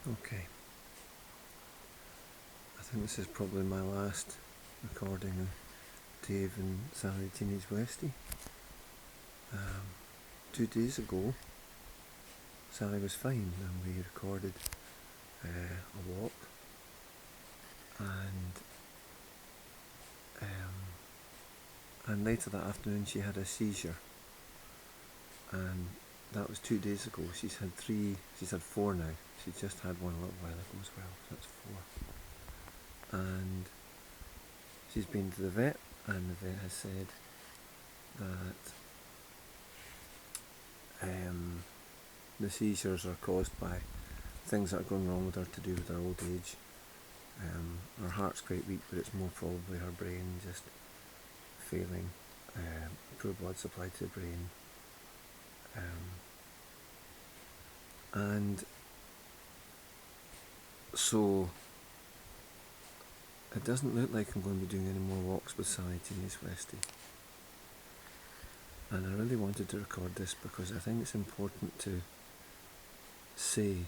Okay, I think this is probably my last recording of Dave and Sally The Teenage Westie. 2 days ago, Sally was fine and we recorded a walk, and later that afternoon she had a seizure, and that was 2 days ago. She's had 4 now. She just had one a little while ago as well, so that's 4. And she's been to the vet, and the vet has said that the seizures are caused by things that are going wrong with her to do with her old age. Her heart's quite weak, but it's more probably her brain just failing, poor blood supply to the brain. And so it doesn't look like I'm going to be doing any more walks with Sally Teenage Westie. And I really wanted to record this because I think it's important to say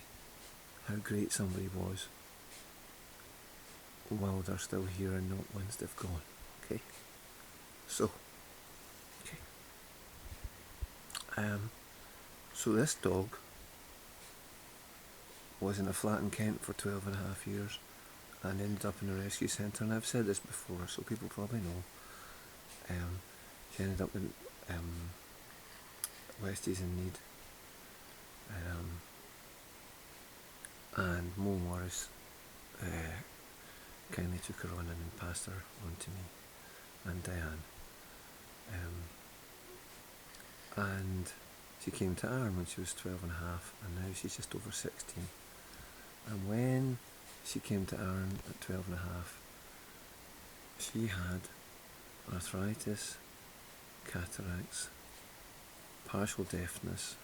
how great somebody was while they're still here and not once they've gone. Okay? So this dog was in a flat in Kent for 12 and a half years and ended up in a rescue centre, and I've said this before so people probably know. She ended up in Westie's in Need, and Mo Morris kindly took her on and passed her on to me and Diane, and she came to Aaron when she was 12 and a half, and now she's just over 16. And when she came to Aaron at 12 and a half, she had arthritis, cataracts, partial deafness,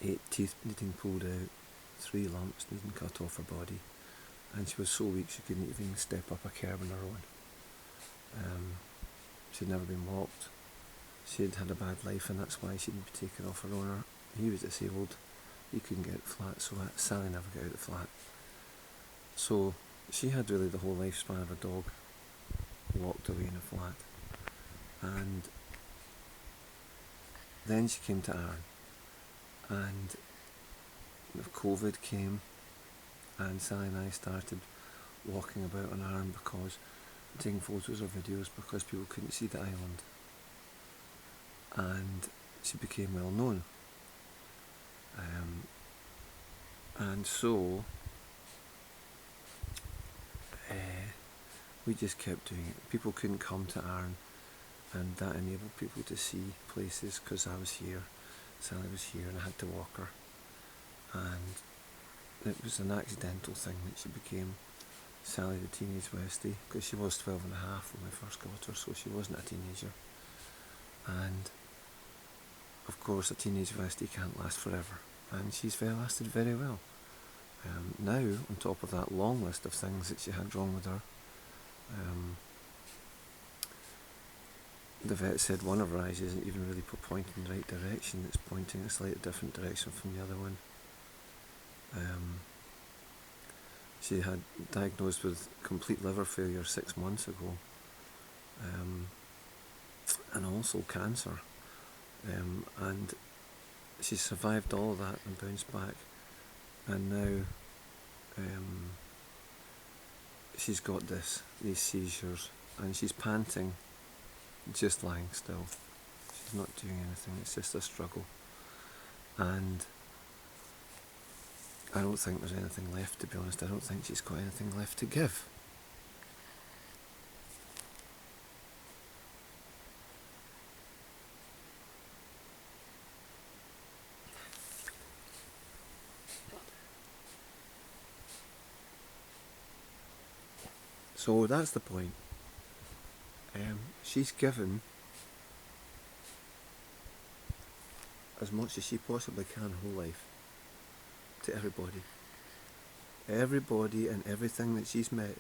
8 teeth needing pulled out, 3 lumps needing cut off her body, and she was so weak she couldn't even step up a curb on her own. She'd never been walked. She'd had a bad life, and that's why she'd be taken off her owner. He was disabled, he couldn't get out the flat, so Sally never got out the flat. So she had really the whole lifespan of a dog locked away in a flat. And then she came to Aaron, and COVID came, and Sally and I started walking about on Aaron because taking photos or videos because people couldn't see the island, and she became well known. And so we just kept doing it. People couldn't come to Aaron, and that enabled people to see places because I was here, Sally was here, and I had to walk her. And it was an accidental thing that she became Sally the Teenage Westie, because she was 12 and a half when I first got her, so she wasn't a teenager. And of course a teenage Westie can't last forever, and she's lasted very well. Now, on top of that long list of things that she had wrong with her, the vet said one of her eyes isn't even really pointing in the right direction, it's pointing a slightly different direction from the other one. She had diagnosed with complete liver failure 6 months ago, and also cancer, and she survived all of that and bounced back, and now she's got these seizures, and she's panting, just lying still. She's not doing anything, it's just a struggle, and I don't think there's anything left, to be honest. I don't think she's got anything left to give. So that's the point. She's given as much as she possibly can her whole life to everybody. Everybody and everything that she's met.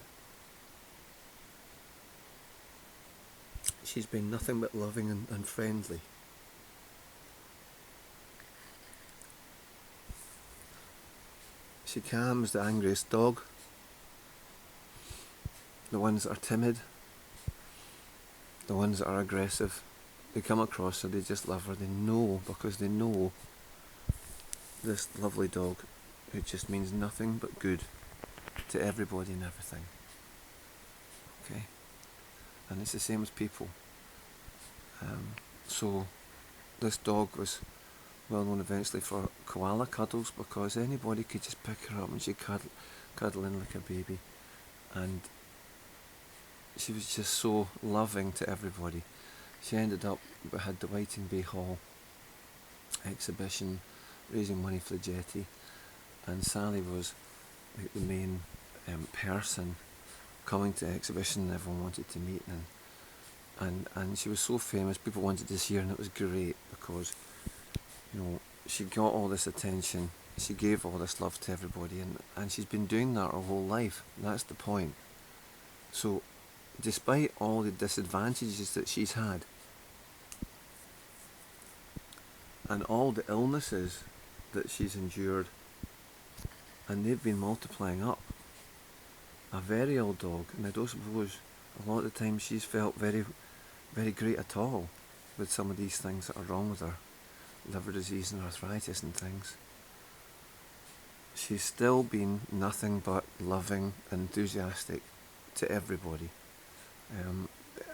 She's been nothing but loving and friendly. She calms the angriest dog, the ones that are timid, the ones that are aggressive. They come across her, they just love her. They know, because they know this lovely dog who just means nothing but good to everybody and everything. Okay? And it's the same as people. So this dog was well known eventually for koala cuddles, because anybody could just pick her up and she'd cuddle in like a baby. And she was just so loving to everybody. She ended up, had the Whiting Bay Hall exhibition, raising money for the jetty, and Sally was like the main person coming to the exhibition. Everyone wanted to meet, and she was so famous, people wanted to see her, and it was great because, you know, she got all this attention, she gave all this love to everybody, and she's been doing that her whole life. That's the point. So despite all the disadvantages that she's had and all the illnesses that she's endured, and they've been multiplying up, a very ill dog, and I don't suppose a lot of the time she's felt very, very great at all with some of these things that are wrong with her, liver disease and arthritis and things. She's still been nothing but loving and enthusiastic to everybody.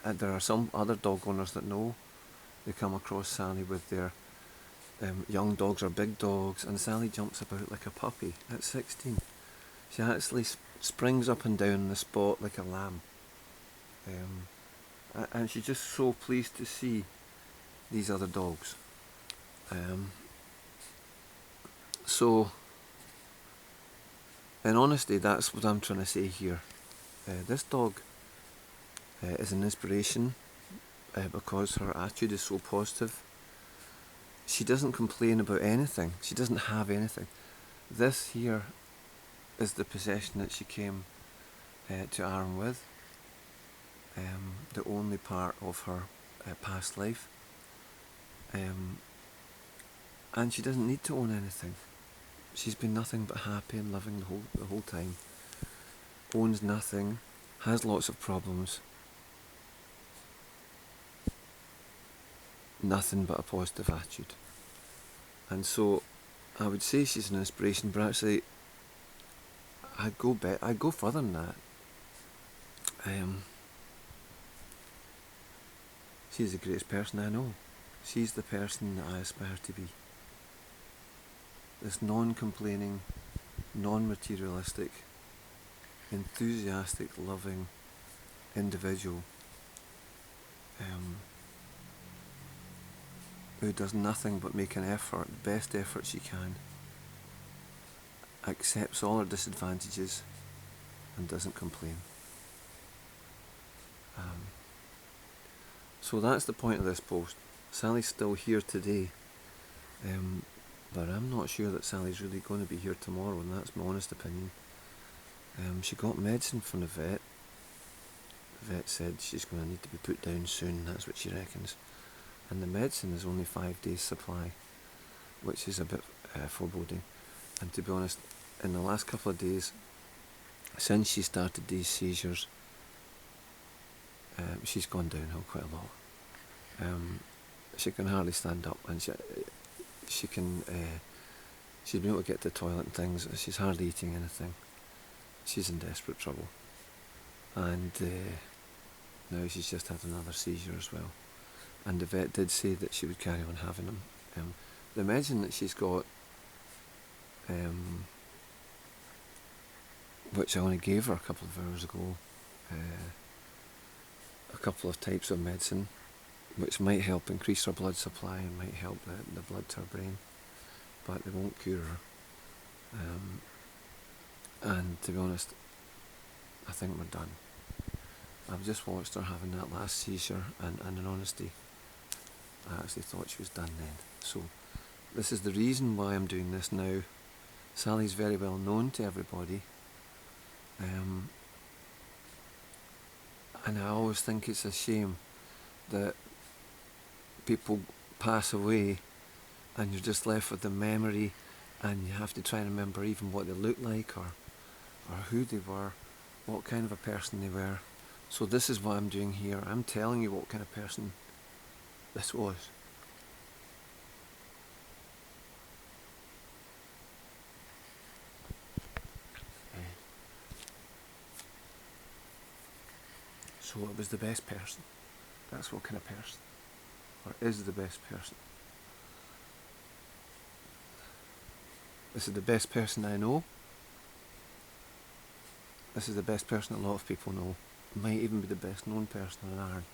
There are some other dog owners that know. They come across Sally with their young dogs or big dogs, and Sally jumps about like a puppy at 16. She actually springs up and down the spot like a lamb. And she's just so pleased to see these other dogs. So, in honesty, that's what I'm trying to say here. This dog is an inspiration because her attitude is so positive. She doesn't complain about anything. She doesn't have anything. This here is the possession that she came to Aaron with. The only part of her past life. And she doesn't need to own anything. She's been nothing but happy and loving the whole time. Owns nothing, has lots of problems. Nothing but a positive attitude. And so I would say she's an inspiration, but actually I'd go further than that. She's the greatest person I know. She's the person that I aspire to be. This non-complaining, non-materialistic, enthusiastic, loving individual who does nothing but make an effort, the best effort she can, accepts all her disadvantages and doesn't complain. So that's the point of this post. Sally's still here today, but I'm not sure that Sally's really going to be here tomorrow, and that's my honest opinion. She got medicine from the vet. The vet said she's going to need to be put down soon, that's what she reckons. And the medicine is only 5 days supply, which is a bit foreboding. And to be honest, in the last couple of days, since she started these seizures, she's gone downhill quite a lot. She can hardly stand up, and she's been able to get to the toilet and things. She's hardly eating anything. She's in desperate trouble, and now she's just had another seizure as well. And the vet did say that she would carry on having them. The medicine that she's got, which I only gave her a couple of hours ago, a couple of types of medicine which might help increase her blood supply and might help the blood to her brain, but they won't cure her. And to be honest, I think we're done. I've just watched her having that last seizure, and in honesty, I actually thought she was done then. So this is the reason why I'm doing this now. Sally's very well known to everybody, and I always think it's a shame that people pass away and you're just left with the memory and you have to try and remember even what they looked like, or who they were, what kind of a person they were. So this is what I'm doing here. I'm telling you what kind of person this was. So it was the best person. That's what kind of person, or is the best person. This is the best person I know. This is the best person a lot of people know. It might even be the best known person in Ireland.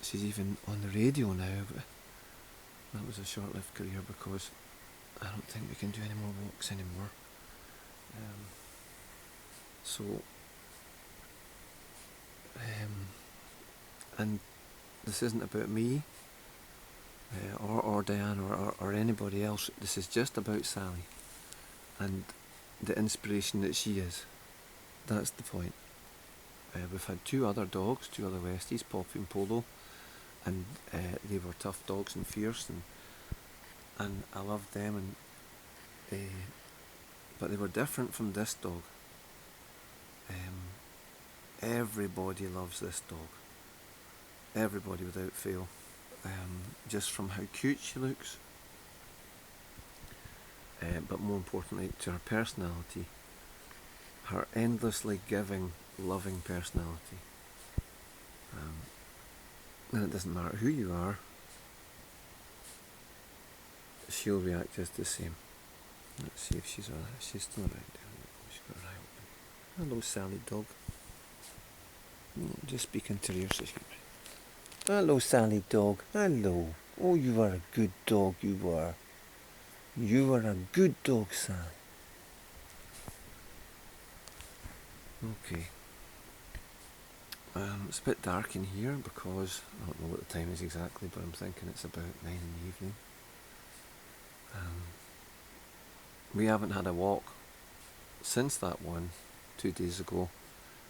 She's even on the radio now, but that was a short-lived career because I don't think we can do any more walks anymore. And this isn't about me or Diane or anybody else. This is just about Sally and the inspiration that she is. That's the point. We've had two other dogs, two other Westies, Poppy and Polo, and they were tough dogs and fierce, and I loved them, but they were different from this dog. Everybody loves this dog. Everybody without fail. Just from how cute she looks, but more importantly to her personality, her endlessly giving, loving personality. And it doesn't matter who you are, she'll react just the same. Let's see if she's still around. She's got her eye open. Hello, Sally dog. Just speaking to her so she can... Hello, Sally dog. Hello. Oh, you are a good dog, you were. You were a good dog, Sally. Okay. It's a bit dark in here because I don't know what the time is exactly, but I'm thinking it's about 9 in the evening. We haven't had a walk since that one 2 days ago.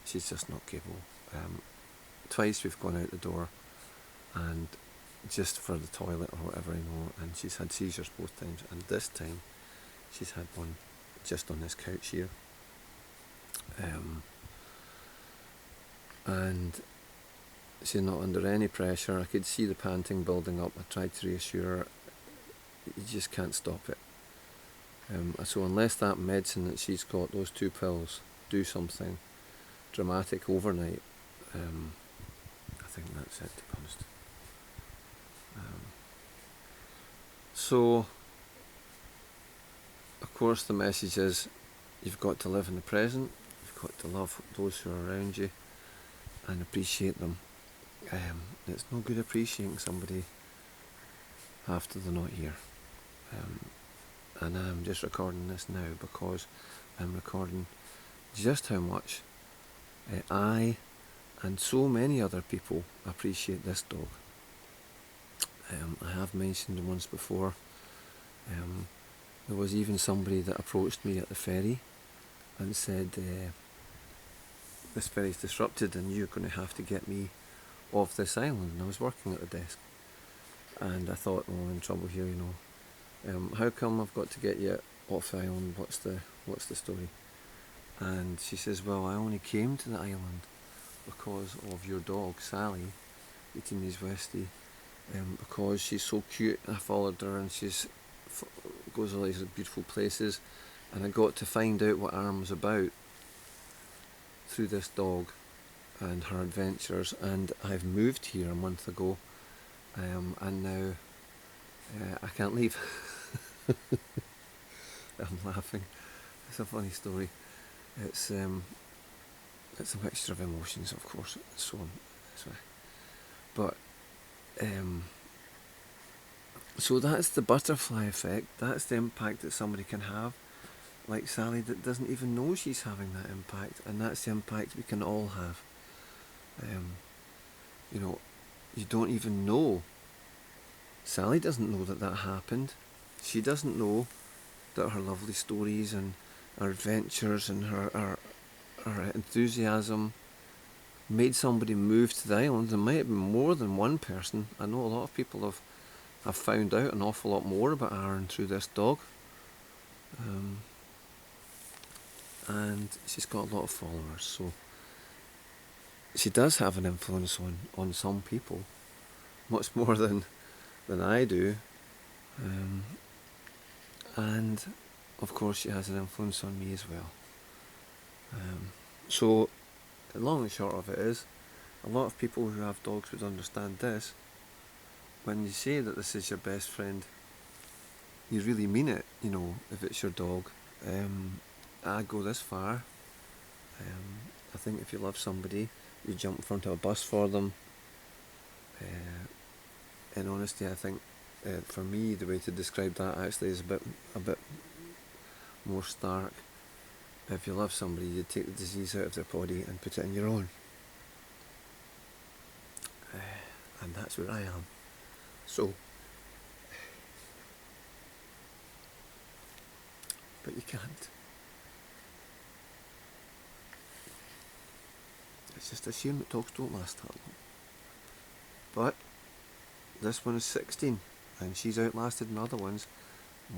She's just not capable. Twice we've gone out the door and just for the toilet or whatever, and she's had seizures both times, and this time she's had one just on this couch here. And she's not under any pressure. I could see the panting building up. I tried to reassure her, you just can't stop it. So unless that medicine that she's got, those 2 pills, do something dramatic overnight, I think that's it, to be honest. So, of course the message is, you've got to live in the present, you've got to love those who are around you and appreciate them. It's no good appreciating somebody after they're not here. And I'm just recording this now because I'm recording just how much I and so many other people appreciate this dog. I have mentioned once before, there was even somebody that approached me at the ferry and said, this ferry's disrupted and you're going to have to get me off this island. And I was working at the desk and I thought, I'm in trouble here, how come I've got to get you off the island? What's the story? And she says, well, I only came to the island because of your dog, Sally, the Teenage Westie, because she's so cute. I followed her and she's goes all these beautiful places, and I got to find out what Arm was about through this dog and her adventures, and I've moved here a month ago, and now I can't leave. I'm laughing. It's a funny story. It's a mixture of emotions, of course, so on. But so that's the butterfly effect. That's the impact that somebody can have, like Sally, that doesn't even know she's having that impact, and that's the impact we can all have. You don't even know. Sally doesn't know that happened. She doesn't know that her lovely stories and her adventures and her enthusiasm made somebody move to the island. There might have been more than one person. I know a lot of people have I've found out an awful lot more about Aaron through this dog. And she's got a lot of followers, so she does have an influence on some people, much more than I do. And of course she has an influence on me as well. So the long and short of it is, a lot of people who have dogs would understand this. When you say that this is your best friend, you really mean it, you know, if it's your dog. I go this far. I think if you love somebody, you jump in front of a bus for them. In honesty, I think for me the way to describe that actually is a bit more stark. If you love somebody, you take the disease out of their body and put it in your own. And that's where I am. So, but you can't. It's just a shame that dogs don't last that long. But this one is 16, and she's outlasted in other ones.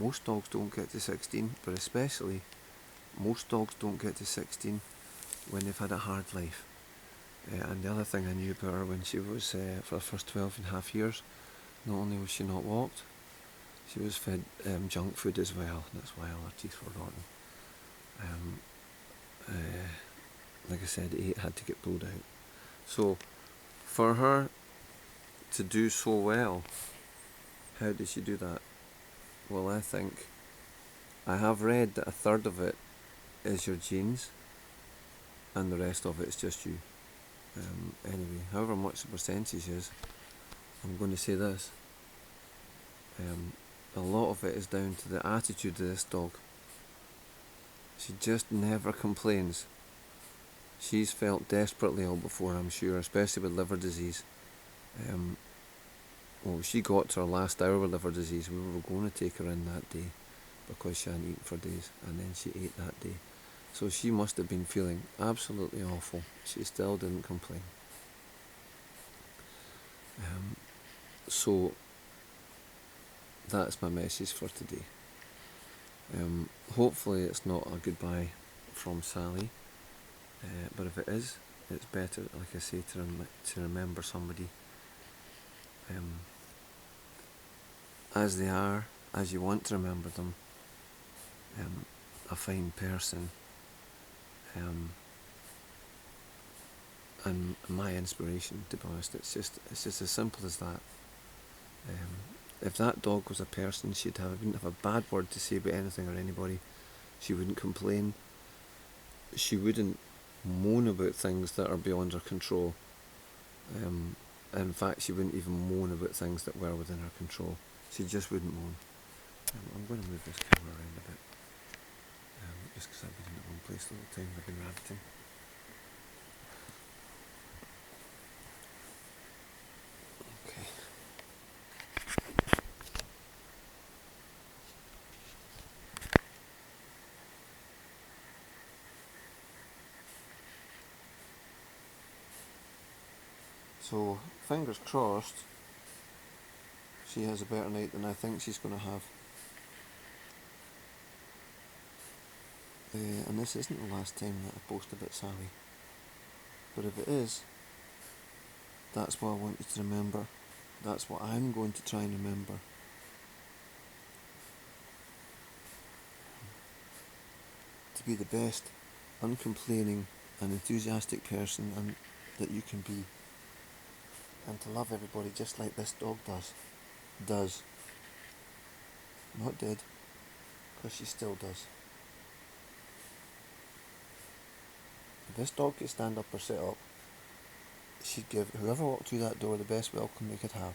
Most dogs don't get to 16, but especially most dogs don't get to 16 when they've had a hard life. And the other thing I knew about her, when she was, for the first 12 and a half years, not only was she not walked, she was fed junk food as well. That's why all her teeth were rotten. Like I said, 8 had to get pulled out. So for her to do so well, how did she do that? Well, I think I have read that a third of it is your genes and the rest of it is just you. Anyway, however much the percentage is, I'm going to say this. A lot of it is down to the attitude of this dog. She just never complains. She's felt desperately ill before, I'm sure, especially with liver disease. Well, she got to her last hour with liver disease. We were going to take her in that day because she hadn't eaten for days, and then she ate that day. So she must have been feeling absolutely awful. She still didn't complain. So that's my message for today. Hopefully it's not a goodbye from Sally, but if it is, it's better, like I say, to remember somebody as they are, as you want to remember them, a fine person, and my inspiration, to be honest. It's just as simple as that. If that dog was a person, wouldn't have a bad word to say about anything or anybody. She wouldn't complain. She wouldn't moan about things that are beyond her control. In fact, she wouldn't even moan about things that were within her control. She just wouldn't moan. I'm going to move this camera around a bit, just because I've been in the wrong place the whole time. I've been rabbiting. Okay. So, fingers crossed, she has a better night than I think she's going to have. And this isn't the last time that I post about Sally. But if it is, that's what I want you to remember. That's what I'm going to try and remember. To be the best, uncomplaining and enthusiastic person that you can be. And to love everybody just like this dog does. Not did, because she still does. If this dog could stand up or sit up, she'd give whoever walked through that door the best welcome they could have.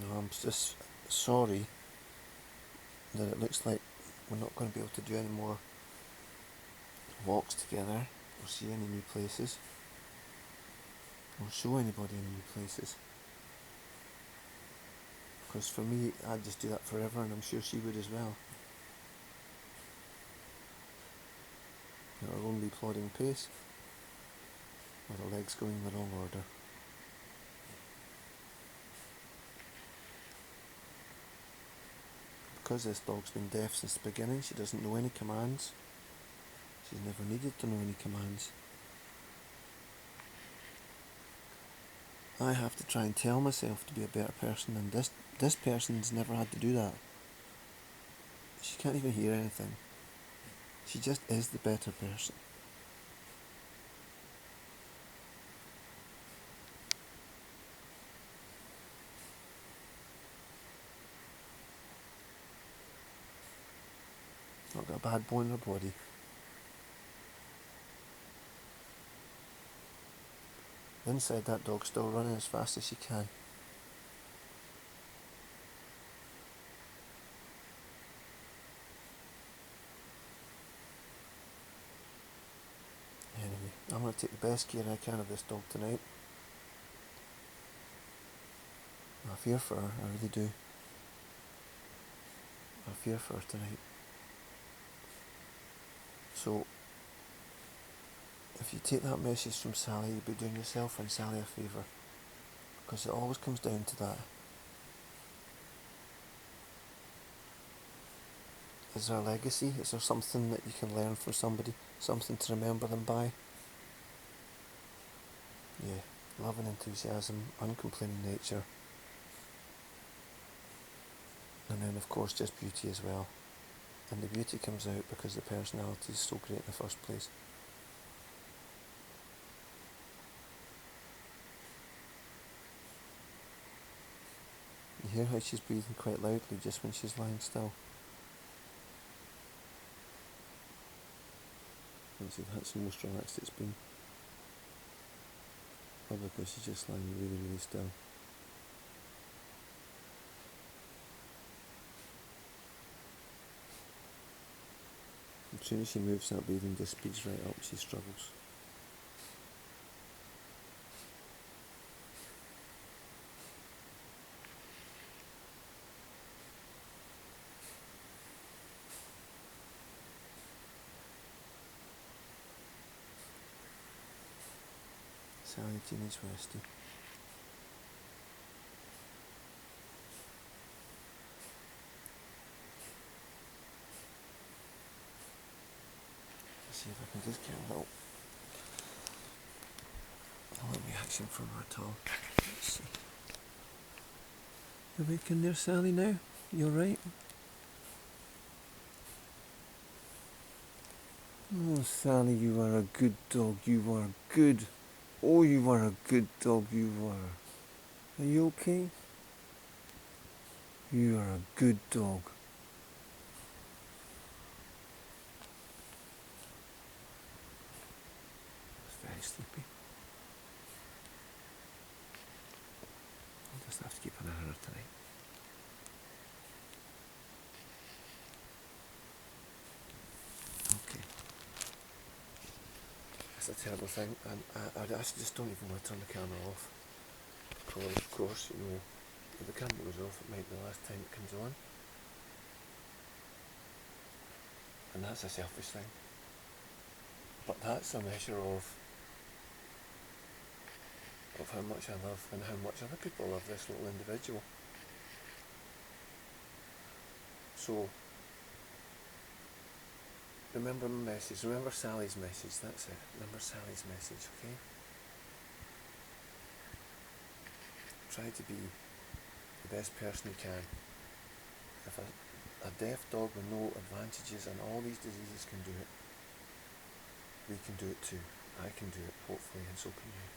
No, I'm just sorry that it looks like we're not going to be able to do any more walks together, or see any new places, or show anybody any new places. Because for me, I'd just do that forever, and I'm sure she would as well. plodding pace, with her legs going in the wrong order. Because this dog's been deaf since the beginning, she doesn't know any commands. She's never needed to know any commands. I have to try and tell myself to be a better person, and this person's never had to do that. She can't even hear anything. She just is the better person. Not got a bad bone in her body. Inside, that dog's still running as fast as she can. Anyway, I'm going to take the best care I can of this dog tonight. I fear for her, I really do. I fear for her tonight. So, if you take that message from Sally, you'll be doing yourself and Sally a favour. Because it always comes down to that. Is there a legacy? Is there something that you can learn from somebody? Something to remember them by? Yeah, love and enthusiasm, uncomplaining nature. And then of course just beauty as well. And the beauty comes out because the personality is so great in the first place. You hear how she's breathing quite loudly just when she's lying still. And see, that's the most relaxed it's been. Probably because she's just lying really, really still. As soon as she moves, that breathing just speeds right up, she struggles. Sally The Teenage Westie. Let's see if I can just get a little reaction from her at all. Let's see. You awake in there, Sally, now? You alright? Oh, Sally, you are a good dog. You are good. Oh, you are a good dog, you are. Are you okay? You are a good dog. It's very sleepy. I'll just have to keep an eye on her tonight. Okay. That's a terrible thing, and I actually just don't even want to turn the camera off. Because, of course, you know, if the camera goes off, it might be the last time it comes on. And that's a selfish thing. But that's a measure of how much I love and how much other people love this little individual. So, remember my message, remember Sally's message, that's it. Remember Sally's message, okay? Try to be the best person you can. If a deaf dog with no advantages and all these diseases can do it, we can do it too. I can do it, hopefully, and so can you.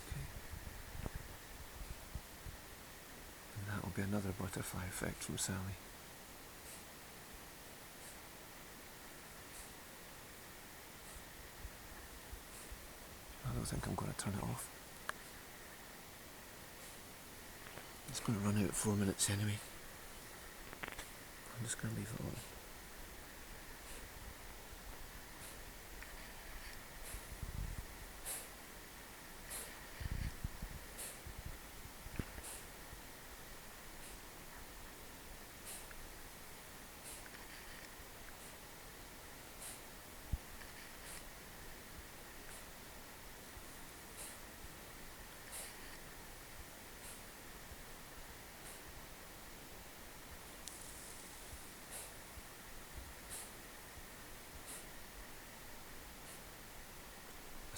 Okay. And that will be another butterfly effect from Sally. I don't think I'm going to turn it off. It's going to run out at 4 minutes anyway. I'm just going to leave it on.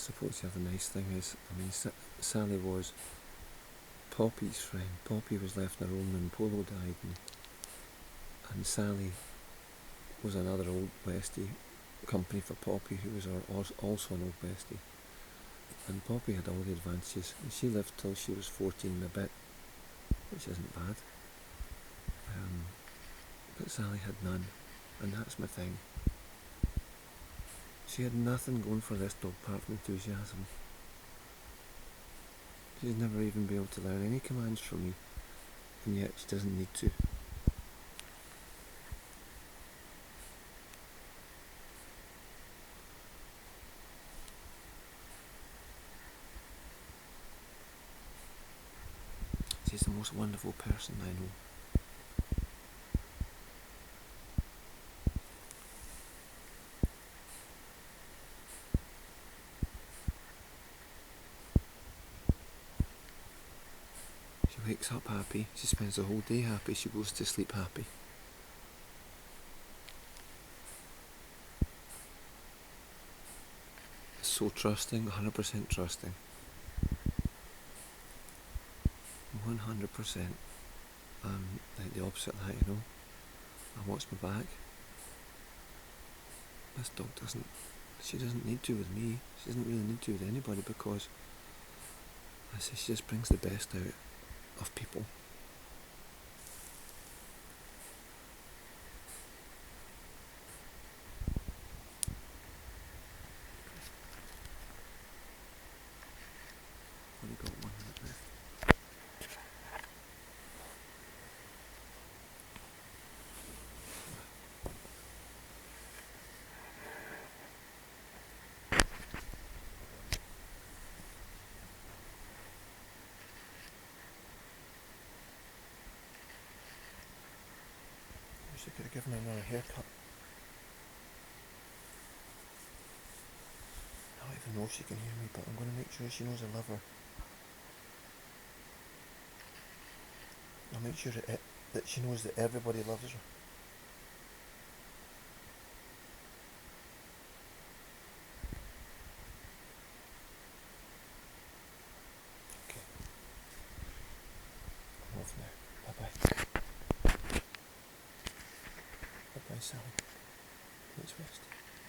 suppose the other nice thing is, I mean, Sally was Poppy's friend. Poppy was left on her own when Polo died, and Sally was another old Westie, company for Poppy, who was also an old Westie. And Poppy had all the advantages, and she lived till she was 14 and a bit, which isn't bad. But Sally had none, and that's my thing. She had nothing going for this dog apart from enthusiasm. She's never even been able to learn any commands from me, and yet she doesn't need to. She's the most wonderful person I know. She wakes up happy, she spends the whole day happy, she goes to sleep happy. So trusting, 100% trusting. 100%. Like the opposite of that, you know. I watch my back. This dog she doesn't need to with me. She doesn't really need to with anybody, because I say she just brings the best out of people. Only got 1 minute left. I wish I could have given her another haircut. I don't even know if she can hear me, but I'm going to make sure she knows I love her. I'll make sure that she knows that everybody loves her. Okay. I'm off now. Bye-bye. Bye-bye, Sally. Teenage Westie.